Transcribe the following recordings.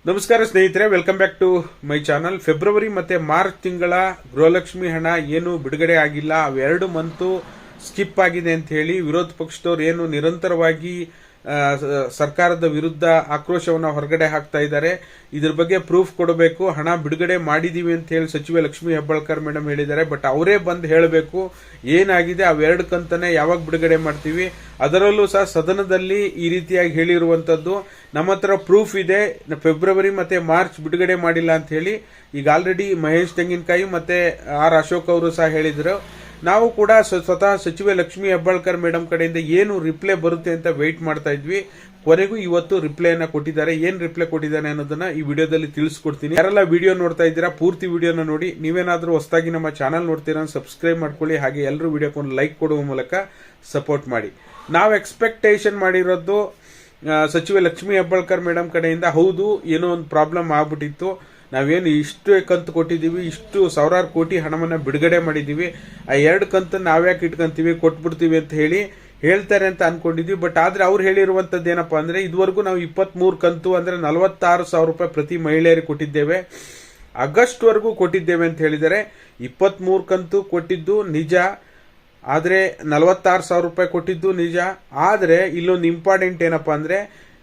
ನಮಸ್ಕಾರ ಸ್ನೇಹಿತರೆ, welcome back to my channel. February ಮತ್ತೆ ಮಾರ್ಚ್ ತಿಂಗಳ ಗೃಹಲಕ್ಷ್ಮಿ ಹಣ ಏನು ಬಿಡುಗಡೆ ಆಗಿಲ್ಲ, ಅವೆರಡು ಮಂತು ಸ್ಕಿಪ್ ಆಗಿದೆ ಅಂತ ಹೇಳಿ ವಿರೋಧ ಪಕ್ಷದವ್ರು ಏನು ನಿರಂತರವಾಗಿ ಸರ್ಕಾರದ ವಿರುದ್ಧ ಆಕ್ರೋಶವನ್ನ ಹೊರಗಡೆ ಹಾಕ್ತಾ ಇದ್ದಾರೆ. ಇದ್ರ ಬಗ್ಗೆ ಪ್ರೂಫ್ ಕೊಡಬೇಕು, ಹಣ ಬಿಡುಗಡೆ ಮಾಡಿದೀವಿ ಅಂತ ಹೇಳಿ ಸಚಿವೆ ಲಕ್ಷ್ಮೀ ಹೆಬ್ಬಾಳ್ಕರ್ ಮೇಡಮ್ ಹೇಳಿದ್ದಾರೆ. ಬಟ್ ಅವರೇ ಬಂದು ಹೇಳಬೇಕು ಏನಾಗಿದೆ, ಅವೆರಡು ಕಂತನೇ ಯಾವಾಗ ಬಿಡುಗಡೆ ಮಾಡ್ತೀವಿ. ಅದರಲ್ಲೂ ಸಹ ಸದನದಲ್ಲಿ ಈ ರೀತಿಯಾಗಿ ಹೇಳಿರುವಂತದ್ದು ನಮ್ಮ ಹತ್ರ ಪ್ರೂಫ್ ಇದೆ. ಫೆಬ್ರವರಿ ಮತ್ತೆ ಮಾರ್ಚ್ ಬಿಡುಗಡೆ ಮಾಡಿಲ್ಲ ಅಂತ ಹೇಳಿ ಈಗ ಆಲ್ರೆಡಿ ಮಹೇಶ್ ತೆಂಗಿನಕಾಯಿ ಮತ್ತೆ ಆರ್ ಅಶೋಕ್ ಅವರು ಸಹ ಹೇಳಿದ್ರು. ನಾವು ಕೂಡ ಸ್ವತಃ ಸಚಿವೆ ಲಕ್ಷ್ಮೀ ಹೆಬ್ಬಾಳ್ಕರ್ ಮೇಡಮ್ ಕಡೆಯಿಂದ ಏನು ರಿಪ್ಲೈ ಬರುತ್ತೆ ಅಂತ ವೆಯ್ಟ್ ಮಾಡ್ತಾ ಇದ್ವಿ. ಕೊನೆಗೂ ಇವತ್ತು ರಿಪ್ಲೈನ ಕೊಟ್ಟಿದ್ದಾರೆ. ಏನ್ ರಿಪ್ಲೈ ಕೊಟ್ಟಿದ್ದಾನೆ ಅನ್ನೋದನ್ನ ಈ ವಿಡಿಯೋದಲ್ಲಿ ತಿಳಿಸ್ಕೊಡ್ತೀನಿ. ಯಾರೆಲ್ಲ ವಿಡಿಯೋ ನೋಡ್ತಾ ಇದ್ದೀರಾ ಪೂರ್ತಿ ವಿಡಿಯೋನ ನೋಡಿ. ನೀವೇನಾದ್ರೂ ಹೊಸದಾಗಿ ನಮ್ಮ ಚಾನಲ್ ನೋಡ್ತೀರಾ ಸಬ್ಸ್ಕ್ರೈಬ್ ಮಾಡ್ಕೊಳ್ಳಿ. ಹಾಗೆ ಎಲ್ಲರೂ ವಿಡಿಯೋಕ್ಕೊಂದು ಲೈಕ್ ಕೊಡುವ ಮೂಲಕ ಸಪೋರ್ಟ್ ಮಾಡಿ. ನಾವು ಎಕ್ಸ್ಪೆಕ್ಟೇಷನ್ ಮಾಡಿರೋದು ಸಚಿವೆ ಲಕ್ಷ್ಮೀ ಹೆಬ್ಬಾಳ್ಕರ್ ಮೇಡಮ್ ಕಡೆಯಿಂದ ಹೌದು ಏನೋ ಒಂದು ಪ್ರಾಬ್ಲಮ್ ಆಗ್ಬಿಟ್ಟಿತ್ತು, ನಾವೇನು ಇಷ್ಟು ಕಂತು ಕೊಟ್ಟಿದ್ದೀವಿ, ಇಷ್ಟು ಸಾವಿರಾರು ಕೋಟಿ ಹಣವನ್ನ ಬಿಡುಗಡೆ ಮಾಡಿದೀವಿ, ಆ ಎರಡು ಕಂತು ನಾವ್ಯಾಕೆ ಇಟ್ಕೊಂತೀವಿ, ಕೊಟ್ಬಿಡ್ತೀವಿ ಅಂತ ಹೇಳ್ತಾರೆ ಅಂತ ಅನ್ಕೊಂಡಿದ್ವಿ. ಬಟ್ ಆದ್ರೆ ಅವ್ರು ಹೇಳಿರುವಂತದ್ದು ಏನಪ್ಪಾ ಅಂದ್ರೆ ಇದುವರೆಗೂ ನಾವು 23 ಕಂತು ಅಂದ್ರೆ 46,000 ರೂಪಾಯಿ ಪ್ರತಿ ಮಹಿಳೆಯರಿಗೆ ಕೊಟ್ಟಿದ್ದೇವೆ, ಆಗಸ್ಟ್ ವರೆಗೂ ಕೊಟ್ಟಿದ್ದೇವೆ ಅಂತ ಹೇಳಿದರೆ. 23 ಕಂತು ಕೊಟ್ಟಿದ್ದು ನಿಜ, ಆದ್ರೆ 46,000 ರೂಪಾಯಿ ಕೊಟ್ಟಿದ್ದು ನಿಜ. ಆದ್ರೆ ಇಲ್ಲೊಂದು ಇಂಪಾರ್ಟೆಂಟ್ ಏನಪ್ಪಾ ಅಂದ್ರೆ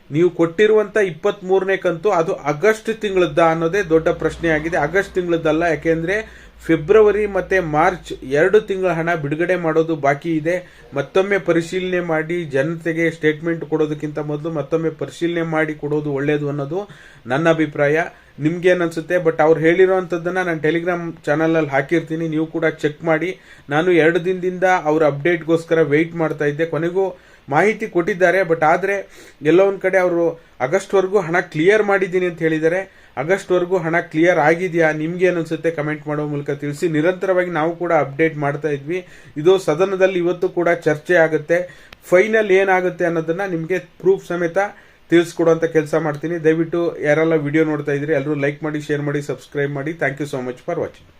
ನೀವು ಕೊಟ್ಟಿರುವಂತ 23ನೇ ಕಂತು ಅದು ಆಗಸ್ಟ್ ತಿಂಗಳದ್ದ ಅನ್ನೋದೇ ದೊಡ್ಡ ಪ್ರಶ್ನೆ ಆಗಿದೆ. ಆಗಸ್ಟ್ ತಿಂಗಳದ್ದಲ್ಲ, ಯಾಕೆಂದ್ರೆ ಫೆಬ್ರವರಿ ಮತ್ತೆ ಮಾರ್ಚ್ 2 ತಿಂಗಳ ಹಣ ಬಿಡುಗಡೆ ಮಾಡೋದು ಬಾಕಿ ಇದೆ. ಮತ್ತೊಮ್ಮೆ ಪರಿಶೀಲನೆ ಮಾಡಿ ಜನತೆಗೆ ಸ್ಟೇಟ್ಮೆಂಟ್ ಕೊಡೋದಕ್ಕಿಂತ ಮೊದಲು ಮತ್ತೊಮ್ಮೆ ಪರಿಶೀಲನೆ ಮಾಡಿ ಕೊಡೋದು ಒಳ್ಳೇದು ಅನ್ನೋದು ನನ್ನ ಅಭಿಪ್ರಾಯ. ನಿಮ್ಗೇನ್ ಅನ್ಸುತ್ತೆ? ಬಟ್ ಅವ್ರು ಹೇಳಿರೋಂಥದ್ದನ್ನ ನಾನು ಟೆಲಿಗ್ರಾಮ್ ಚಾನಲ್ ಅಲ್ಲಿ ಹಾಕಿರ್ತೀನಿ, ನೀವು ಕೂಡ ಚೆಕ್ ಮಾಡಿ. ನಾನು 2 ದಿನದಿಂದ ಅವ್ರ ಅಪ್ಡೇಟ್ಗೋಸ್ಕರ ವೆಯ್ಟ್ ಮಾಡ್ತಾ ಇದ್ದೆ. ಕೊನೆಗೂ ಮಾಹಿತಿ ಕೊಟ್ಟಿದ್ದಾರೆ. ಬಟ್ ಆದ್ರೆ ಎಲ್ಲೋ ಒಂದ್ ಕಡೆ ಅವರು ಆಗಸ್ಟ್ ವರೆಗೂ ಹಣ ಕ್ಲಿಯರ್ ಮಾಡಿದ್ದೀನಿ ಅಂತ ಹೇಳಿದ್ದಾರೆ. ಆಗಸ್ಟ್ ವರೆಗೂ ಹಣ ಕ್ಲಿಯರ್ ಆಗಿದೆಯಾ? ನಿಮ್ಗೆ ಅನ್ಸುತ್ತೆ? ಕಮೆಂಟ್ ಮಾಡೋ ಮೂಲಕ ತಿಳಿಸಿ. ನಿರಂತರವಾಗಿ ನಾವು ಕೂಡ ಅಪ್ಡೇಟ್ ಮಾಡ್ತಾ ಇದ್ವಿ. ಇದು ಸದನದಲ್ಲಿ ಇವತ್ತು ಕೂಡ ಚರ್ಚೆ ಆಗುತ್ತೆ. ಫೈನಲ್ ಏನಾಗುತ್ತೆ ಅನ್ನೋದನ್ನ ನಿಮ್ಗೆ ಪ್ರೂಫ್ ಸಮೇತ ತಿಳಿಸ್ಕೊಡುವಂತ ಕೆಲಸ ಮಾಡ್ತೀನಿ. ದಯವಿಟ್ಟು ಯಾರೆಲ್ಲ ವಿಡಿಯೋ ನೋಡ್ತಾ ಇದ್ರಿ ಎಲ್ಲರೂ ಲೈಕ್ ಮಾಡಿ, ಶೇರ್ ಮಾಡಿ, ಸಬ್ಸ್ಕ್ರೈಬ್ ಮಾಡಿ. Thank you so much for watching.